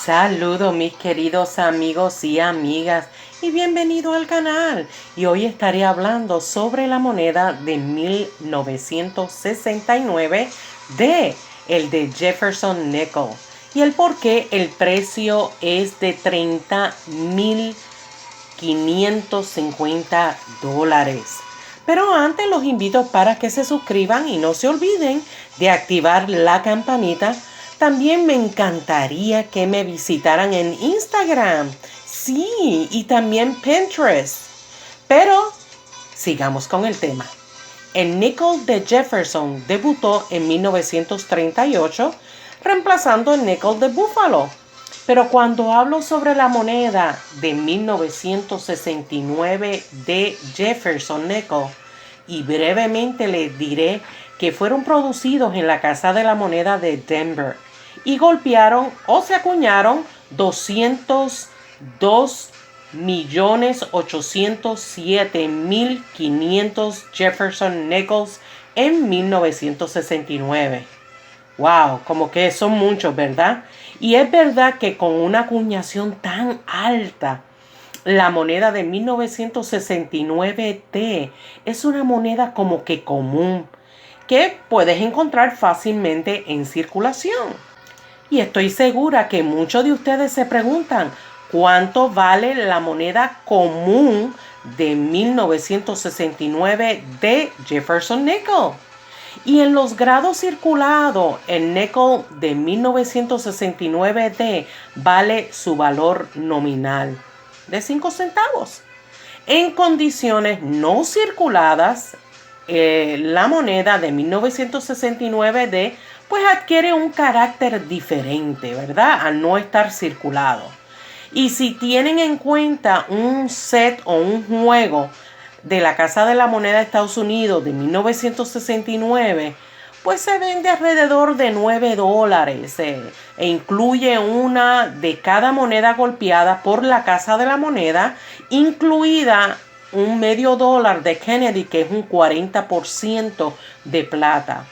Saludos mis queridos amigos y amigas y bienvenido al canal. Y hoy estaré hablando sobre la moneda de 1969 el de Jefferson Nickel y el por qué el precio es de $30,550. Pero antes los invito para que se suscriban y no se olviden de activar la campanita. También me encantaría que me visitaran en Instagram, sí, y también Pinterest. Pero sigamos con el tema. El níquel de Jefferson debutó en 1938, reemplazando el níquel de Buffalo. Pero cuando hablo sobre la moneda de 1969 de Jefferson Nickel, y brevemente les diré que fueron producidos en la Casa de la Moneda de Denver y golpearon o se acuñaron 202.807.500 Jefferson Nickels en 1969. Wow, como que son muchos, ¿verdad? Y es verdad que con una acuñación tan alta, la moneda de 1969T es una moneda como que común, que puedes encontrar fácilmente en circulación. Y estoy segura que muchos de ustedes se preguntan, ¿cuánto vale la moneda común de 1969 de Jefferson Nickel? Y en los grados circulados, el nickel de 1969D vale su valor nominal de 5 centavos. En condiciones no circuladas, la moneda de 1969D pues adquiere un carácter diferente, ¿verdad? Al no estar circulado. Y si tienen en cuenta un set o un juego de la Casa de la Moneda de Estados Unidos de 1969, pues se vende alrededor de $9 e incluye una de cada moneda golpeada por la Casa de la Moneda, incluida un $0.50 de Kennedy, que es un 40% de plata.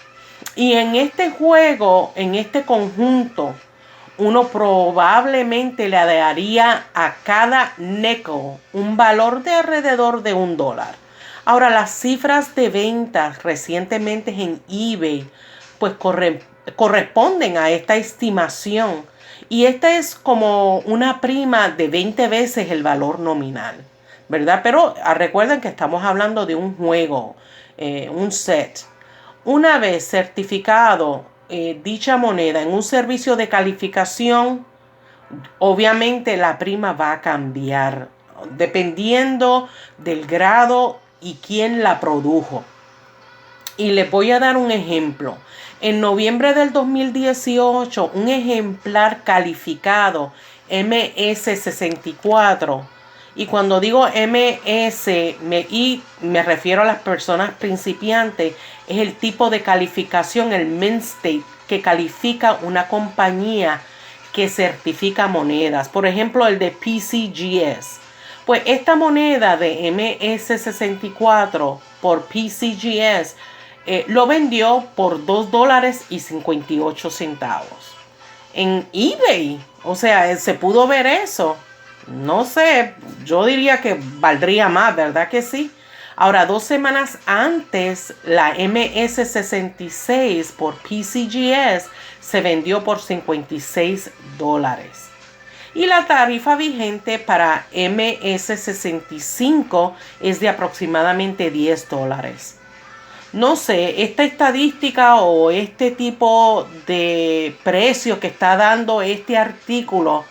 Y en este juego, en este conjunto, uno probablemente le daría a cada nickel un valor de alrededor de $1. Ahora, las cifras de ventas recientemente en eBay pues corresponden a esta estimación. Y esta es como una prima de 20 veces el valor nominal, ¿verdad? Pero recuerden que estamos hablando de un juego, un set. Una vez certificado dicha moneda en un servicio de calificación, obviamente la prima va a cambiar dependiendo del grado y quién la produjo. Y les voy a dar un ejemplo. En noviembre del 2018, un ejemplar calificado MS64, y cuando digo MS me refiero a las personas principiantes, es el tipo de calificación, el Mint State, que califica una compañía que certifica monedas. Por ejemplo, el de PCGS. Pues esta moneda de MS64 por PCGS lo vendió por $2.58 en eBay. O sea, se pudo ver eso. No sé, yo diría que valdría más, ¿verdad que sí? Ahora, 2 semanas antes, la MS66 por PCGS se vendió por $56. Y la tarifa vigente para MS65 es de aproximadamente $10. No sé, esta estadística o este tipo de precio que está dando este artículo,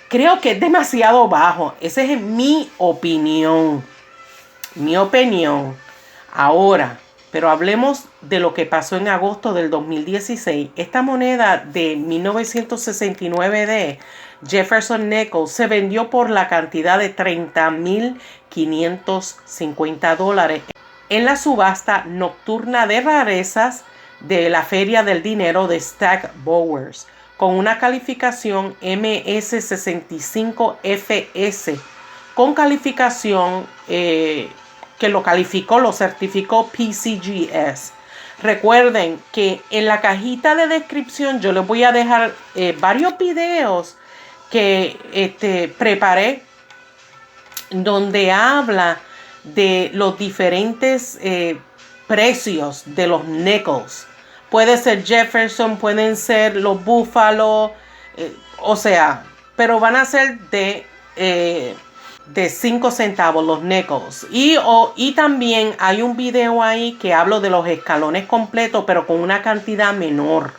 creo que es demasiado bajo. Esa es mi opinión. Mi opinión. Ahora, pero hablemos de lo que pasó en agosto del 2016. Esta moneda de 1969 de Jefferson Nickel se vendió por la cantidad de $30,550 en la subasta nocturna de rarezas de la Feria del Dinero de Stack Bowers, con una calificación MS65FS, con calificación que lo certificó PCGS. Recuerden que en la cajita de descripción yo les voy a dejar varios videos que preparé, donde habla de los diferentes precios de los nickels. Puede ser Jefferson, pueden ser los Buffalo, o sea, pero van a ser de 5 centavos los nickels. Y también hay un video ahí que hablo de los escalones completos, pero con una cantidad menor.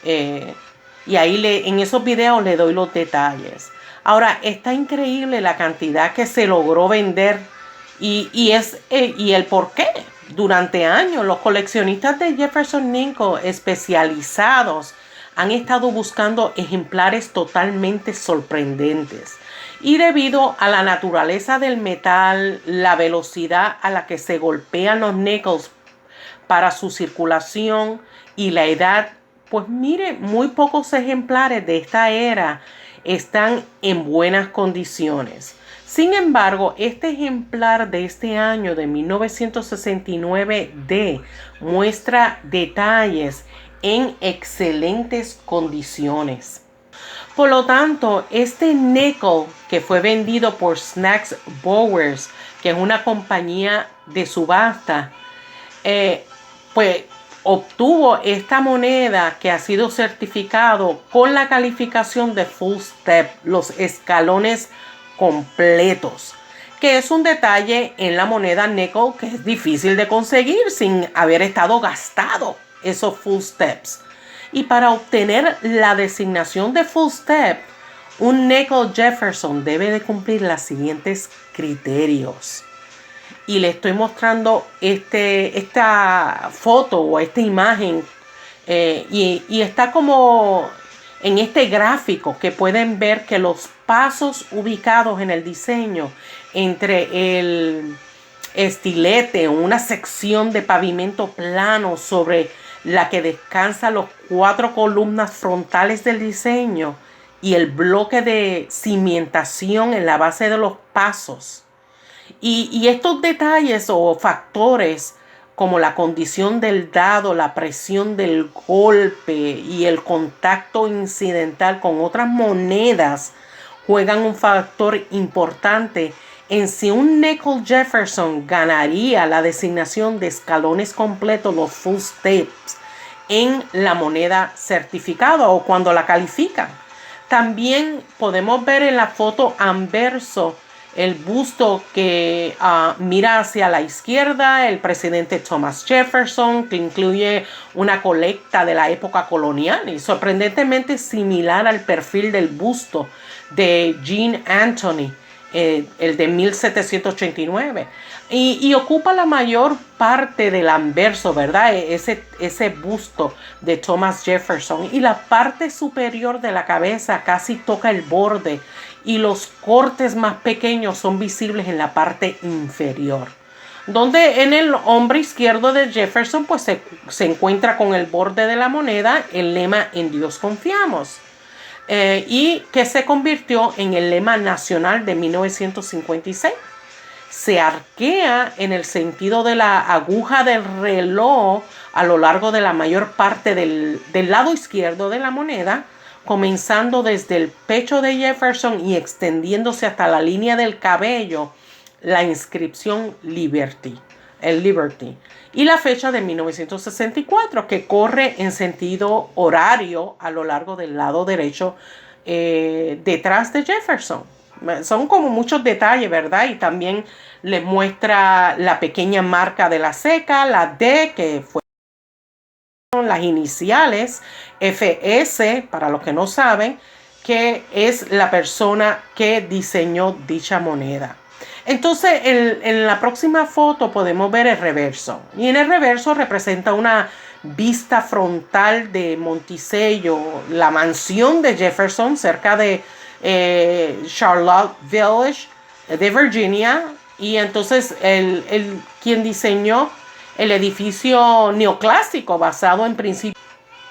Y ahí en esos videos le doy los detalles. Ahora, está increíble la cantidad que se logró vender y el por qué. Durante años, los coleccionistas de Jefferson Nickel especializados han estado buscando ejemplares totalmente sorprendentes. Y debido a la naturaleza del metal, la velocidad a la que se golpean los nickels para su circulación y la edad, pues mire, muy pocos ejemplares de esta era están en buenas condiciones. Sin embargo, este ejemplar de este año de 1969D muestra detalles en excelentes condiciones. Por lo tanto, este nickel que fue vendido por Snacks Bowers, que es una compañía de subasta, pues obtuvo esta moneda que ha sido certificado con la calificación de Full Step, los escalones completos, que es un detalle en la moneda nickel que es difícil de conseguir sin haber estado gastado esos Full Steps. Y para obtener la designación de Full Step, un nickel Jefferson debe de cumplir los siguientes criterios. Y le estoy mostrando esta foto o esta imagen y está como en este gráfico que pueden ver que los pasos ubicados en el diseño entre el estilete, una sección de pavimento plano sobre la que descansan las 4 columnas frontales del diseño y el bloque de cimentación en la base de los pasos. Y estos detalles o factores como la condición del dado, la presión del golpe y el contacto incidental con otras monedas juegan un factor importante en si un nickel Jefferson ganaría la designación de escalones completos, los full steps, en la moneda certificada o cuando la califican. También podemos ver en la foto anverso el busto que mira hacia la izquierda, el presidente Thomas Jefferson, que incluye una colecta de la época colonial y sorprendentemente similar al perfil del busto de Jean Anthony, el de 1789. Y ocupa la mayor parte del anverso, ¿verdad? Ese busto de Thomas Jefferson. Y la parte superior de la cabeza casi toca el borde. Y los cortes más pequeños son visibles en la parte inferior. Donde en el hombro izquierdo de Jefferson pues se encuentra con el borde de la moneda el lema "En Dios confiamos". Y que se convirtió en el lema nacional de 1956. Se arquea en el sentido de la aguja del reloj a lo largo de la mayor parte del lado izquierdo de la moneda, comenzando desde el pecho de Jefferson y extendiéndose hasta la línea del cabello, la inscripción Liberty, el Liberty, y la fecha de 1964, que corre en sentido horario a lo largo del lado derecho detrás de Jefferson. Son como muchos detalles, ¿verdad? Y también les muestra la pequeña marca de la ceca, la D, que fue las iniciales, FS, para los que no saben, que es la persona que diseñó dicha moneda. Entonces, en la próxima foto podemos ver el reverso. Y en el reverso representa una vista frontal de Monticello, la mansión de Jefferson, cerca de Charlotte Village, de Virginia. Y entonces, quien diseñó el edificio neoclásico basado en principios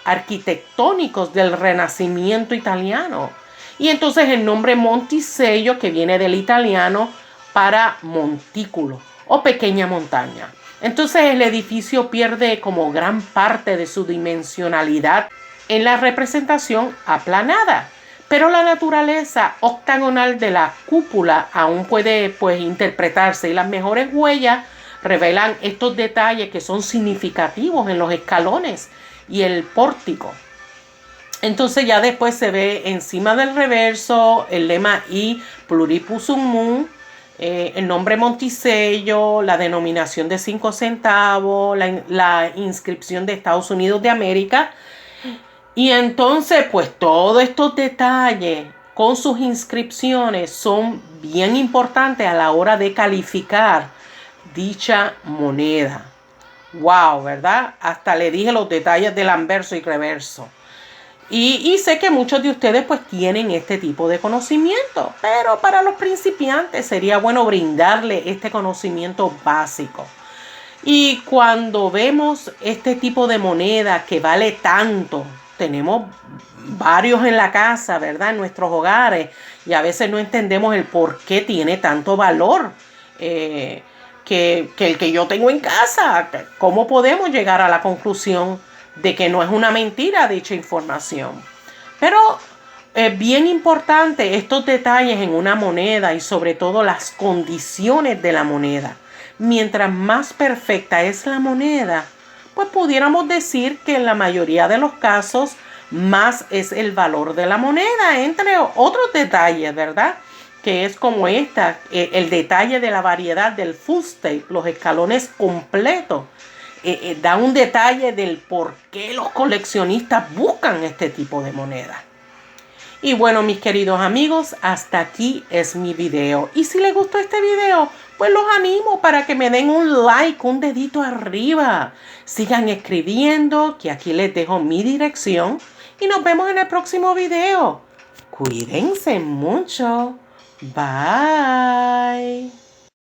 arquitectónicos del Renacimiento italiano. Y entonces el nombre Monticello, que viene del italiano para montículo o pequeña montaña. Entonces el edificio pierde como gran parte de su dimensionalidad en la representación aplanada, Pero la naturaleza octagonal de la cúpula aún puede pues interpretarse, y las mejores huellas revelan estos detalles que son significativos en los escalones y el pórtico. Entonces ya después se ve encima del reverso el lema I Pluribus Unum, el nombre Monticello, la denominación de 5 centavos, la inscripción de Estados Unidos de América. Y entonces pues todos estos detalles con sus inscripciones son bien importantes a la hora de calificar dicha moneda. Wow, ¿verdad? Hasta le dije los detalles del anverso y reverso. Y sé que muchos de ustedes pues tienen este tipo de conocimiento, pero para los principiantes sería bueno brindarle este conocimiento básico. Y cuando vemos este tipo de moneda que vale tanto, tenemos varios en la casa, ¿verdad? En nuestros hogares, y a veces no entendemos el por qué tiene tanto valor que el que yo tengo en casa. ¿Cómo podemos llegar a la conclusión de que no es una mentira dicha información? Pero es bien importante estos detalles en una moneda y sobre todo las condiciones de la moneda. Mientras más perfecta es la moneda, pues pudiéramos decir que en la mayoría de los casos más es el valor de la moneda, entre otros detalles, ¿verdad? Que es como el detalle de la variedad del fuste, los escalones completos. Da un detalle del por qué los coleccionistas buscan este tipo de moneda. Y bueno, mis queridos amigos, hasta aquí es mi video. Y si les gustó este video, pues los animo para que me den un like, un dedito arriba. Sigan escribiendo, que aquí les dejo mi dirección. Y nos vemos en el próximo video. Cuídense mucho. Bye.